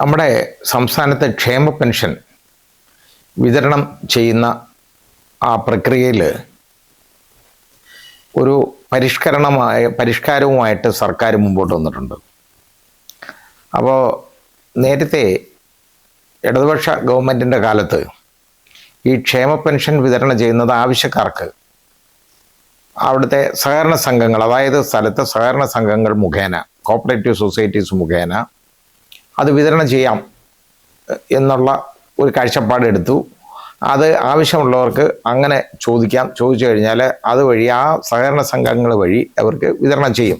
നമ്മുടെ സംസ്ഥാനത്തെ ക്ഷേമ പെൻഷൻ വിതരണം ചെയ്യുന്ന ആ പ്രക്രിയയിൽ ഒരു പരിഷ്കാരവുമായിട്ട് സർക്കാർ മുമ്പോട്ട് വന്നിട്ടുണ്ട്. അപ്പോൾ നേരത്തെ ഇടതുപക്ഷ ഗവൺമെൻറ്റിൻ്റെ കാലത്ത് ഈ ക്ഷേമ പെൻഷൻ വിതരണം ചെയ്യുന്നത് ആവശ്യക്കാർക്ക് അവിടുത്തെ സഹകരണ സംഘങ്ങൾ, അതായത് സ്ഥലത്തെ സഹകരണ സംഘങ്ങൾ മുഖേന, കോപ്പറേറ്റീവ് സൊസൈറ്റീസ് മുഖേന അത് വിതരണം ചെയ്യാം എന്നുള്ള ഒരു കാഴ്ചപ്പാടെടുത്തു. അത് ആവശ്യമുള്ളവർക്ക് അങ്ങനെ ചോദിച്ചു കഴിഞ്ഞാൽ അതുവഴി ആ സഹകരണ സംഘങ്ങൾ വഴി അവർക്ക് വിതരണം ചെയ്യും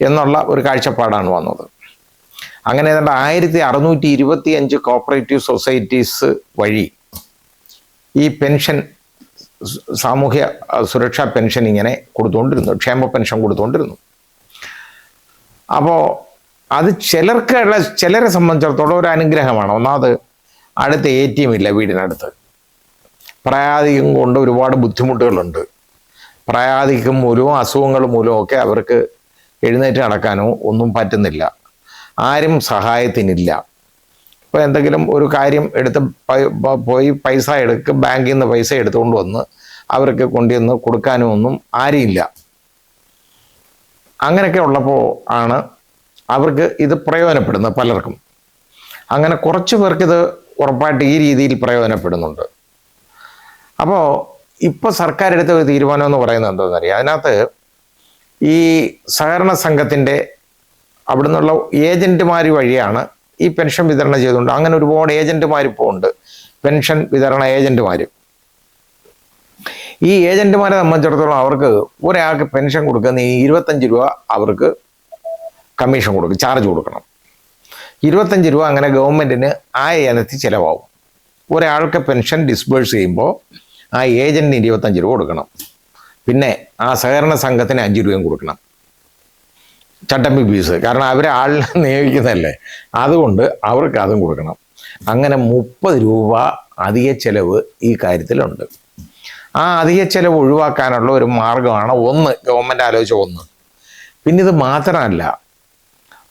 എന്നുള്ള ഒരു കാഴ്ചപ്പാടാണ് വന്നത്. അങ്ങനെ ഏതാണ്ട് 1625 കോപ്പറേറ്റീവ് സൊസൈറ്റീസ് വഴി ഈ പെൻഷൻ, സാമൂഹ്യ സുരക്ഷാ പെൻഷൻ ഇങ്ങനെ കൊടുത്തുകൊണ്ടിരുന്നു, ക്ഷേമ പെൻഷൻ കൊടുത്തുകൊണ്ടിരുന്നു. അപ്പോൾ അത് ചിലരെ സംബന്ധിച്ചിടത്തോളം ഒരു അനുഗ്രഹമാണ്. ഒന്നാമത് അടുത്ത് ATM ഇല്ല വീടിനടുത്ത്, പ്രായാധികം കൊണ്ട് ഒരുപാട് ബുദ്ധിമുട്ടുകളുണ്ട്. പ്രായാധികം മൂലവും അസുഖങ്ങൾ മൂലവും ഒക്കെ അവർക്ക് എഴുന്നേറ്റ് നടക്കാനോ ഒന്നും പറ്റുന്നില്ല, ആരും സഹായത്തിനില്ല. ഇപ്പോൾ എന്തെങ്കിലും ഒരു കാര്യം പോയി പൈസ ബാങ്കിൽ നിന്ന് പൈസ എടുത്തുകൊണ്ട് വന്ന് അവർക്ക് കൊണ്ടുവന്ന് കൊടുക്കാനും ഒന്നും ആരുമില്ല. അങ്ങനെയൊക്കെ ഉള്ളപ്പോൾ ആണ് അവർക്ക് ഇത് പ്രയോജനപ്പെടുന്നത് പലർക്കും. അങ്ങനെ കുറച്ച് പേർക്കിത് ഉറപ്പായിട്ട് ഈ രീതിയിൽ പ്രയോജനപ്പെടുന്നുണ്ട്. അപ്പോൾ ഇപ്പോൾ സർക്കാർ എടുത്ത ഒരു തീരുമാനം എന്ന് പറയുന്നത് എന്താണെന്നറിയാം, അതിനകത്ത് ഈ സഹകരണ സംഘത്തിൻ്റെ അവിടെ നിന്നുള്ള ഏജൻറ്റുമാർ വഴിയാണ് ഈ പെൻഷൻ വിതരണം ചെയ്തുകൊണ്ട്. അങ്ങനെ ഒരുപാട് ഏജൻറ്റുമാർ ഇപ്പോൾ ഉണ്ട്, പെൻഷൻ വിതരണ ഏജൻറ്റുമാർ. ഈ ഏജൻറ്റുമാരെ സംബന്ധിച്ചിടത്തോളം അവർക്ക് ഒരാൾക്ക് പെൻഷൻ കൊടുക്കുന്ന 25 രൂപ അവർക്ക് കമ്മീഷൻ കൊടുക്കും, ചാർജ് കൊടുക്കണം. 25 രൂപ അങ്ങനെ ഗവൺമെൻറ്റിന് ആ ഇനത്തിൽ ചിലവാകും. ഒരാൾക്ക് പെൻഷൻ ഡിസ്ബേഴ്സ് ചെയ്യുമ്പോൾ ആ ഏജൻറ്റിന് 25 രൂപ കൊടുക്കണം. പിന്നെ ആ സഹകരണ സംഘത്തിന് 5 രൂപയും കൊടുക്കണം, ചട്ടമ്പി ഫീസ്. കാരണം അവർ ആളിനെ നിയോഗിക്കുന്നതല്ലേ, അതുകൊണ്ട് അവർക്ക് അതും കൊടുക്കണം. അങ്ങനെ 30 രൂപ അധിക ചെലവ് ഈ കാര്യത്തിലുണ്ട്. ആ അധിക ചെലവ് ഒഴിവാക്കാനുള്ള ഒരു മാർഗമാണ് ഗവൺമെൻറ് ആലോചിച്ച ഒന്ന്. പിന്നെ ഇത് മാത്രമല്ല,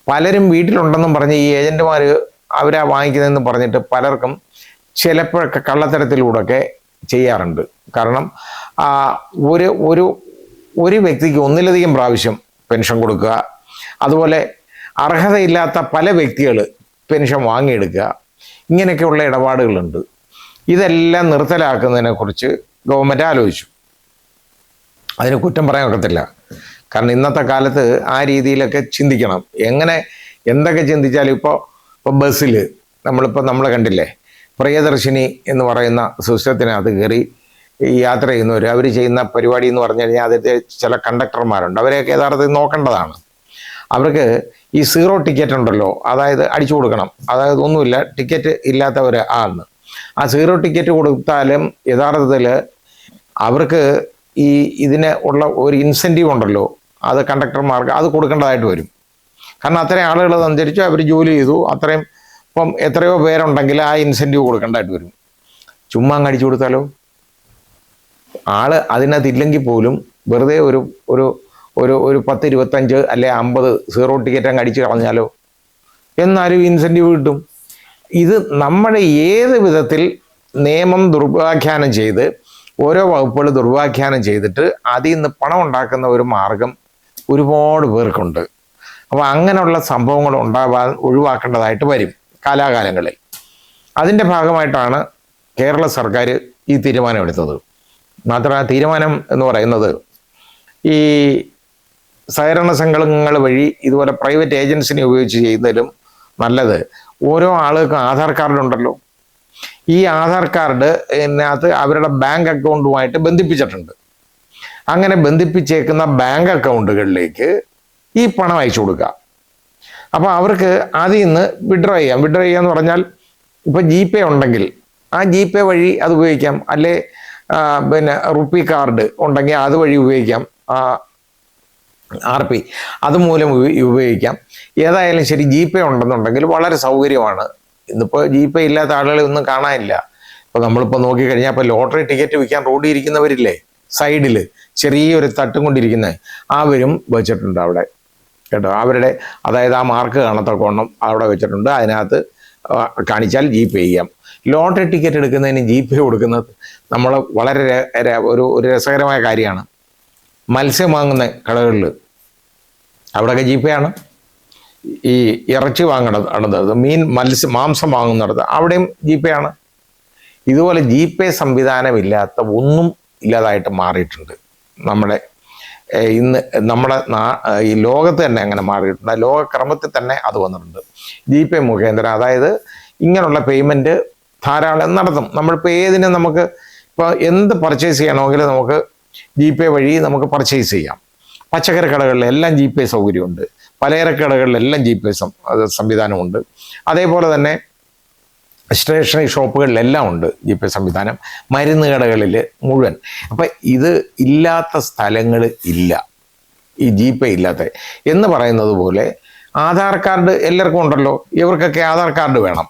പലരും വീട്ടിലുണ്ടെന്നും പറഞ്ഞ് ഈ ഏജൻറ്റുമാർ അവരാ വാങ്ങിക്കുന്നതെന്ന് പറഞ്ഞിട്ട് പലർക്കും ചിലപ്പോഴൊക്കെ കള്ളത്തരത്തിലൂടെയൊക്കെ ചെയ്യാറുണ്ട്. കാരണം ഒരു വ്യക്തിക്ക് ഒന്നിലധികം പ്രാവശ്യം പെൻഷൻ കൊടുക്കുക, അതുപോലെ അർഹതയില്ലാത്ത പല വ്യക്തികൾ പെൻഷൻ വാങ്ങിയെടുക്കുക, ഇങ്ങനെയൊക്കെയുള്ള ഇടപാടുകളുണ്ട്. ഇതെല്ലാം നിർത്തലാക്കുന്നതിനെക്കുറിച്ച് ഗവൺമെൻറ് ആലോചിച്ചു. അതിന് കുറ്റം പറയാൻ ഒക്കത്തില്ല. കാരണം ഇന്നത്തെ കാലത്ത് ആ രീതിയിലൊക്കെ ചിന്തിക്കണം. എന്തൊക്കെ ചിന്തിച്ചാലും ഇപ്പോൾ ബസ്സിൽ നമ്മൾ കണ്ടില്ലേ, പ്രിയദർശിനി എന്ന് പറയുന്ന സിസ്റ്റത്തിനകത്ത് കയറി ഈ യാത്ര ചെയ്യുന്നവർ, അവർ ചെയ്യുന്ന പരിപാടി എന്ന് പറഞ്ഞു കഴിഞ്ഞാൽ അതിൻ്റെ ചില കണ്ടക്ടർമാരുണ്ട്, അവരെയൊക്കെ യഥാർത്ഥത്തിൽ നോക്കേണ്ടതാണ്. അവർക്ക് ഈ 0 ടിക്കറ്റ് ഉണ്ടല്ലോ, അതായത് അടിച്ചു കൊടുക്കണം. അതായത് ഒന്നുമില്ല, ടിക്കറ്റ് ഇല്ലാത്തവർ ആണ്. ആ 0 ടിക്കറ്റ് കൊടുത്താലും യഥാർത്ഥത്തിൽ അവർക്ക് ഇതിന് ഉള്ള ഒരു ഇൻസെൻറ്റീവ് ഉണ്ടല്ലോ, അത് കണ്ടക്ടർമാർക്ക് അത് കൊടുക്കേണ്ടതായിട്ട് വരും. കാരണം അത്രയും ആളുകൾ സഞ്ചരിച്ചു, അവർ ജോലി ചെയ്തു, അത്രയും ഇപ്പം എത്രയോ പേരുണ്ടെങ്കിൽ ആ ഇൻസെൻറ്റീവ് കൊടുക്കേണ്ടതായിട്ട് വരും. ചുമ്മാ അങ്ങ് അടിച്ചു കൊടുത്താലോ, ആൾ അതിനകത്ത് ഇല്ലെങ്കിൽ പോലും വെറുതെ ഒരു 10, 25 അല്ലെ 50 0 ടിക്കറ്റ് അങ്ങ് അടിച്ച് കളഞ്ഞാലോ, എന്നാലും ഇൻസെൻറ്റീവ് കിട്ടും. ഇത് നമ്മുടെ ഏത് വിധത്തിൽ നിയമം ദുർവ്യാഖ്യാനം ചെയ്ത്, ഓരോ വകുപ്പുകൾ ദുർവ്യാഖ്യാനം ചെയ്തിട്ട് അതിൽ നിന്ന് പണം ഉണ്ടാക്കുന്ന ഒരു മാർഗം ഒരുപാട് പേർക്കുണ്ട്. അപ്പോൾ അങ്ങനെയുള്ള സംഭവങ്ങൾ ഒഴിവാക്കേണ്ടതായിട്ട് വരും കാലാകാലങ്ങളിൽ. അതിൻ്റെ ഭാഗമായിട്ടാണ് കേരള സർക്കാർ ഈ തീരുമാനമെടുത്തത്. മാത്രമല്ല, തീരുമാനം എന്ന് പറയുന്നത് ഈ സഹകരണ സംഘങ്ങൾ വഴി ഇതുപോലെ പ്രൈവറ്റ് ഏജൻസിനെ ഉപയോഗിച്ച് ചെയ്യുന്നതിലും നല്ലത് ഓരോ ആളുകൾക്കും ആധാർ കാർഡ് ഉണ്ടല്ലോ, ഈ ആധാർ കാർഡ് ഇതിനകത്ത് അവരുടെ ബാങ്ക് അക്കൗണ്ടുമായിട്ട് ബന്ധിപ്പിച്ചിട്ടുണ്ട്. അങ്ങനെ ബന്ധിപ്പിച്ചേക്കുന്ന ബാങ്ക് അക്കൗണ്ടുകളിലേക്ക് ഈ പണം അയച്ചു കൊടുക്കുക. അപ്പോൾ അവർക്ക് അതിൽ നിന്ന് വിഡ്രോ ചെയ്യാന്ന് പറഞ്ഞാൽ, ഇപ്പോൾ GPay ഉണ്ടെങ്കിൽ ആ GPay വഴി അത് ഉപയോഗിക്കാം, അല്ലെ പിന്നെ റുപ്പി കാർഡ് ഉണ്ടെങ്കിൽ അത് വഴി ഉപയോഗിക്കാം, RP അതുമൂലം ഉപയോഗിക്കാം. ഏതായാലും ശരി, GPay ഉണ്ടെന്നുണ്ടെങ്കിൽ വളരെ സൗകര്യമാണ്. ഇന്നിപ്പോൾ GPay ഇല്ലാത്ത ആളുകളെ ഒന്നും കാണാനില്ല. ഇപ്പോൾ നമ്മളിപ്പോൾ നോക്കിക്കഴിഞ്ഞാൽ ഇപ്പോൾ ലോട്ടറി ടിക്കറ്റ് വിൽക്കാൻ റോഡിൽ ഇരിക്കുന്നവരില്ലേ, സൈഡിൽ ചെറിയൊരു തട്ടും കൊണ്ടിരിക്കുന്നത്, അവരും വെച്ചിട്ടുണ്ട് അവിടെ. കേട്ടോ. അതായത് ആ മാർക്ക് കാണത്തക്കവണ്ണം അവിടെ വെച്ചിട്ടുണ്ട്. അതിനകത്ത് കാണിച്ചാൽ ജി പേ ചെയ്യാം. ലോട്ടറി ടിക്കറ്റ് എടുക്കുന്നതിന് ജി പേ കൊടുക്കുന്നത് നമ്മൾ വളരെ ഒരു രസകരമായ കാര്യമാണ്. മത്സ്യം വാങ്ങുന്ന കടകളിൽ അവിടെയൊക്കെ ജി പേ ആണ്. ഈ ഇറച്ചി വാങ്ങുന്നത്, മാംസം വാങ്ങുന്നിടത്ത് അവിടെയും ജി പേ ആണ്. ഇതുപോലെ ജി പേ സംവിധാനമില്ലാത്ത ഒന്നും ഇല്ലാതായിട്ട് മാറിയിട്ടുണ്ട്. നമ്മുടെ ഈ ലോകത്ത് തന്നെ അങ്ങനെ മാറിയിട്ടുണ്ട്. ലോകക്രമത്തിൽ തന്നെ അത് വന്നിട്ടുണ്ട്. ജി പേ മുഖേന്ദ്രം, അതായത് ഇങ്ങനെയുള്ള പേയ്മെൻറ്റ് ധാരാളം നടത്തും. നമ്മളിപ്പോൾ നമുക്ക് ഇപ്പോൾ എന്ത് പർച്ചേസ് ചെയ്യണമെങ്കിൽ നമുക്ക് ജി പേ വഴി നമുക്ക് പർച്ചേസ് ചെയ്യാം. പച്ചക്കറി കടകളിലെല്ലാം ജി പേ സൗകര്യമുണ്ട്. പലചരക്കടകളിലെല്ലാം ജി പേ സംവിധാനമുണ്ട്. അതേപോലെ തന്നെ സ്റ്റേഷനറി ഷോപ്പുകളിലെല്ലാം ഉണ്ട് ജി പേ സംവിധാനം. മരുന്ന് കടകളിൽ മുഴുവൻ. അപ്പം ഇത് ഇല്ലാത്ത സ്ഥലങ്ങൾ ഇല്ല, ഈ ജി പേ ഇല്ലാത്ത. എന്ന് പറയുന്നത് പോലെ ആധാർ കാർഡ് എല്ലാവർക്കും ഉണ്ടല്ലോ, ഇവർക്കൊക്കെ ആധാർ കാർഡ് വേണം.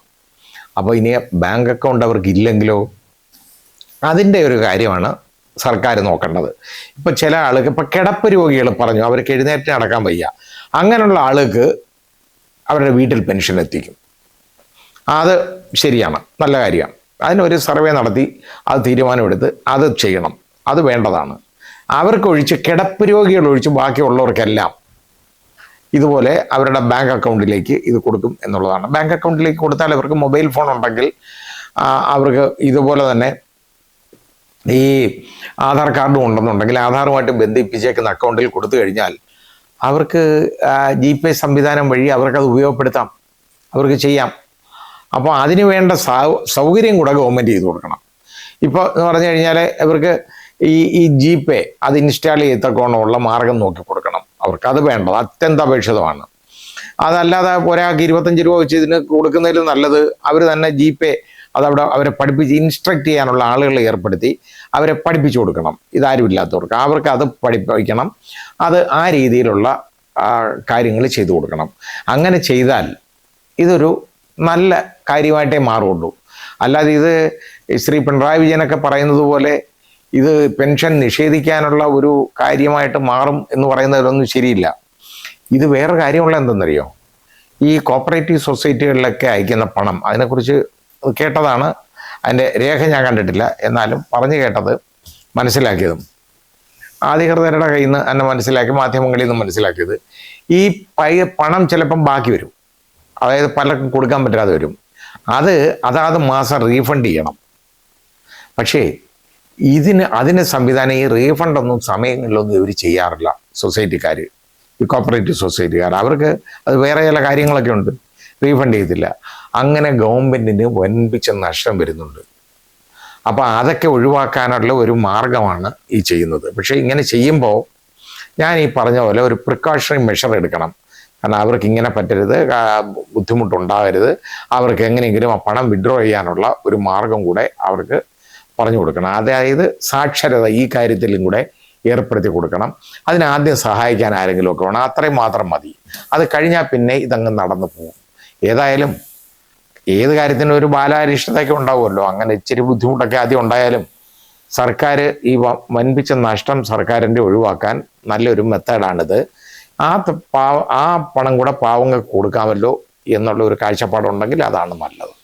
അപ്പോൾ ഇനി ബാങ്ക് അക്കൗണ്ട് അവർക്ക് ഇല്ലെങ്കിലോ? അതിൻ്റെ ഒരു കാര്യമാണ് സർക്കാർ നോക്കേണ്ടത്. ഇപ്പം ചില ആൾക്ക്, ഇപ്പം കിടപ്പ് രോഗികൾ പറഞ്ഞു അവർക്ക് എഴുന്നേറ്റ് നടക്കാൻ വയ്യ, അങ്ങനെയുള്ള ആൾക്ക് അവരുടെ വീട്ടിൽ പെൻഷൻ എത്തിക്കും. അത് ശരിയാണ്, നല്ല കാര്യമാണ്. അതിനൊരു സർവേ നടത്തി അത് തീരുമാനമെടുത്ത് അത് ചെയ്യണം, അത് വേണ്ടതാണ്. അവർക്കൊഴിച്ച്, കിടപ്പ് രോഗികൾ ഒഴിച്ച് ബാക്കിയുള്ളവർക്കെല്ലാം ഇതുപോലെ അവരുടെ ബാങ്ക് അക്കൗണ്ടിലേക്ക് ഇത് കൊടുക്കും എന്നുള്ളതാണ്. ബാങ്ക് അക്കൗണ്ടിലേക്ക് കൊടുത്താൽ അവർക്ക് മൊബൈൽ ഫോൺ ഉണ്ടെങ്കിൽ അവർക്ക് ഇതുപോലെ തന്നെ ഈ ആധാർ കാർഡും ഉണ്ടെന്നുണ്ടെങ്കിൽ ആധാറുമായിട്ട് ബന്ധിപ്പിച്ചേക്കുന്ന അക്കൗണ്ടിൽ കൊടുത്തു കഴിഞ്ഞാൽ അവർക്ക് ജി പേ സംവിധാനം വഴി അവർക്കത് ഉപയോഗപ്പെടുത്താം, അവർക്ക് ചെയ്യാം. അപ്പോൾ അതിന് വേണ്ട സൗകര്യം കൂടെ ഗവൺമെൻറ് ചെയ്ത് കൊടുക്കണം. ഇപ്പോൾ എന്ന് പറഞ്ഞു കഴിഞ്ഞാൽ ഇവർക്ക് ഈ ജി പേ അത് ഇൻസ്റ്റാൾ ചെയ്യത്തക്കോണമുള്ള മാർഗം നോക്കി കൊടുക്കണം. അവർക്ക് അത് വേണ്ടത് അത്യന്താപേക്ഷിതമാണ്. അതല്ലാതെ ഒരാൾക്ക് 25 രൂപ വെച്ച് ഇതിന് കൊടുക്കുന്നതിൽ നല്ലത് അവർ തന്നെ ജി പേ അതവിടെ അവരെ പഠിപ്പിച്ച് ഇൻസ്ട്രക്ട് ചെയ്യാനുള്ള ആളുകളെ ഏർപ്പെടുത്തി അവരെ പഠിപ്പിച്ചു കൊടുക്കണം. ഇതാരും ഇല്ലാത്തവർക്ക് അവർക്ക് അത് പഠിപ്പിക്കണം. അത് ആ രീതിയിലുള്ള കാര്യങ്ങൾ ചെയ്തു കൊടുക്കണം. അങ്ങനെ ചെയ്താൽ ഇതൊരു നല്ല കാര്യമായിട്ടേ മാറുള്ളൂ. അല്ലാതെ ഇത് ശ്രീ പിണറായി വിജയനൊക്കെ പറയുന്നത് പോലെ ഇത് പെൻഷൻ നിഷേധിക്കാനുള്ള ഒരു കാര്യമായിട്ട് മാറും എന്ന് പറയുന്നതിലൊന്നും ശരിയില്ല. ഇത് വേറെ കാര്യമുള്ള എന്തെന്നറിയോ? ഈ കോപ്പറേറ്റീവ് സൊസൈറ്റികളിലൊക്കെ അയക്കുന്ന പണം, അതിനെക്കുറിച്ച് കേട്ടതാണ്, അതിൻ്റെ രേഖ ഞാൻ കണ്ടിട്ടില്ല, എന്നാലും പറഞ്ഞു കേട്ടത് മനസ്സിലാക്കിയതും അധികൃതരുടെ കയ്യിൽ നിന്ന് തന്നെ മനസ്സിലാക്കി, മാധ്യമങ്ങളിൽ നിന്ന് മനസ്സിലാക്കിയത്, ഈ പണം ചിലപ്പം ബാക്കി വരും, അതായത് പലർക്കും കൊടുക്കാൻ പറ്റാതെ വരും. അതാത് മാസം റീഫണ്ട് ചെയ്യണം. പക്ഷേ അതിന് സംവിധാനം, ഈ റീഫണ്ടൊന്നും സമയങ്ങളിലൊന്നും ഇവർ ചെയ്യാറില്ല. സൊസൈറ്റിക്കാർ, ഈ കോപ്പറേറ്റീവ് സൊസൈറ്റിക്കാർ, അവർക്ക് അത് വേറെ ചില കാര്യങ്ങളൊക്കെ ഉണ്ട്, റീഫണ്ട് ചെയ്തില്ല. അങ്ങനെ ഗവൺമെൻറ്റിന് വൻപിച്ച നഷ്ടം വരുന്നുണ്ട്. അപ്പോൾ അതൊക്കെ ഒഴിവാക്കാനുള്ള ഒരു മാർഗമാണ് ഈ ചെയ്യുന്നത്. പക്ഷേ ഇങ്ങനെ ചെയ്യുമ്പോൾ ഞാൻ ഈ പറഞ്ഞ പോലെ ഒരു പ്രിക്കോഷണറി മെഷർ എടുക്കണം. കാരണം അവർക്ക് ഇങ്ങനെ പറ്റരുത്, ബുദ്ധിമുട്ടുണ്ടാകരുത്. അവർക്ക് എങ്ങനെയെങ്കിലും ആ പണം വിഡ്രോ ചെയ്യാനുള്ള ഒരു മാർഗം കൂടെ അവർക്ക് പറഞ്ഞു കൊടുക്കണം. അതായത് സാക്ഷരത ഈ കാര്യത്തിലും കൂടെ ഏർപ്പെടുത്തി കൊടുക്കണം. അതിനാദ്യം സഹായിക്കാൻ ആരെങ്കിലും ഒക്കെ വേണം, അത്രയും മാത്രം മതി. അത് കഴിഞ്ഞാൽ പിന്നെ ഇതങ്ങ് നടന്നു പോകും. ഏതായാലും ഏത് കാര്യത്തിനും ഒരു ബാലാരിഷ്ടതയൊക്കെ ഉണ്ടാവുമല്ലോ. അങ്ങനെ ഇച്ചിരി ബുദ്ധിമുട്ടൊക്കെ ആദ്യം ഉണ്ടായാലും സർക്കാർ ഈ വൻപിച്ച നഷ്ടം സർക്കാരിൻ്റെ ഒഴിവാക്കാൻ നല്ലൊരു മെത്തേഡാണിത്. ആ പണം കൂടെ പാവങ്ങൾക്ക് കൊടുക്കാമല്ലോ എന്നുള്ള ഒരു കാഴ്ചപ്പാടുണ്ടെങ്കിൽ അതാണ് നല്ലത്.